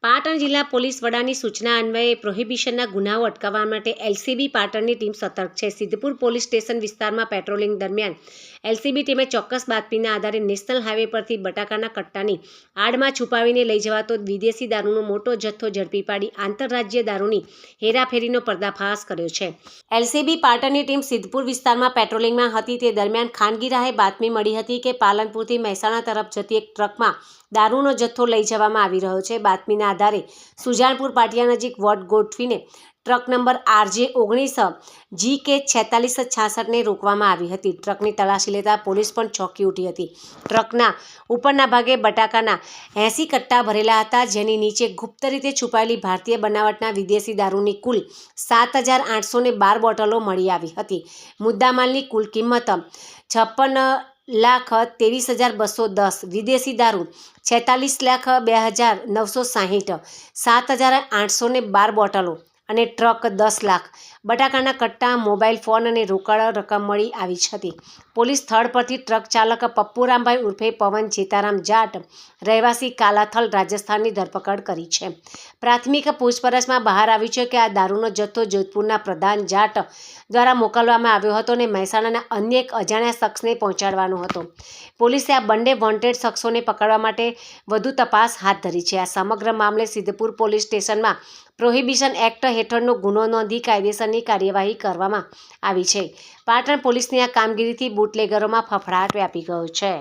પાટણ જિલ્લા પોલીસ વડાની સૂચના અન્વયે પ્રોહિબિશનના ગુનાઓ અટકાવવા માટે એલસીબી પાટણની ટીમ સતર્ક છે। સિદ્ધપુર પોલીસ સ્ટેશન વિસ્તારમાં પેટ્રોલિંગ દરમિયાન એલસીબી ટીમે ચોક્કસ બાતમીના આધારે નેશનલ હાઈવે પરથી બટાકાના કટ્ટાની આડમાં છુપાવીને લઈ જવાતો વિદેશી દારૂનો મોટો જથ્થો ઝડપી પાડી આંતરરાજ્ય દારૂની હેરાફેરીનો પર્દાફાશ કર્યો છે। એલસીબી પાટણની ટીમ સિદ્ધપુર વિસ્તારમાં પેટ્રોલિંગમાં હતી તે દરમિયાન ખાનગી રાહે બાતમી મળી હતી કે પાલનપુરથી મહેસાણા તરફ જતી એક ટ્રકમાં દારૂનો જથ્થો લઈ જવામાં આવી રહ્યો છે। બાતમીના આધારે સુજાનપુર પાટિયા નજીક વોટ ગોઠવીને ટ્રક નંબર RJ19 GK 4666ને રોકવામાં આવી હતી। ટ્રકની તલાશી લેતા પોલીસ પણ ચોંકી ઉઠી હતી। ટ્રકના ઉપરના ભાગે બટાકાના 80 કટ્ટા ભરેલા હતા, જેની નીચે ગુપ્ત રીતે છુપાયેલી ભારતીય બનાવટના વિદેશી દારૂની કુલ 7812 બોટલો મળી આવી હતી। મુદ્દામાલની કુલ કિંમત 56,23,210, વિદેશી દારૂ 46,02,960, 7,812 બોટલો અને ટ્રક 10 લાખ, બટાકાના કટ્ટા, મોબાઈલ ફોન અને રોકડ રકમ મળી આવી હતી। પોલીસ સ્થળ પરથી ટ્રક ચાલક પપ્પુરામભાઈ ઉર્ફે પવન જેતારામ જાટ રહેવાસી કાલાથલ રાજસ્થાનની ધરપકડ કરી છે। પ્રાથમિક પૂછપરછમાં બહાર આવ્યું છે કે આ દારૂનો જથ્થો જોધપુરના પ્રધાન જાટ દ્વારા મોકલવામાં આવ્યો હતો અને મહેસાણાના અન્ય એક અજાણ્યા શખ્સને પહોંચાડવાનો હતો। પોલીસે આ બંને વોન્ટેડ શખ્સોને પકડવા માટે વધુ તપાસ હાથ ધરી છે। આ સમગ્ર મામલે સિદ્ધપુર પોલીસ સ્ટેશનમાં પ્રોહિબિશન એક્ટ હેઠળનો ગુનો નોંધી કાયદેસરની કાર્યવાહી કરવામાં આવી છે। પાટણ પોલીસની આ કામગીરીથી બુટલેગરોમાં ફફડાટ વ્યાપી ગયો છે।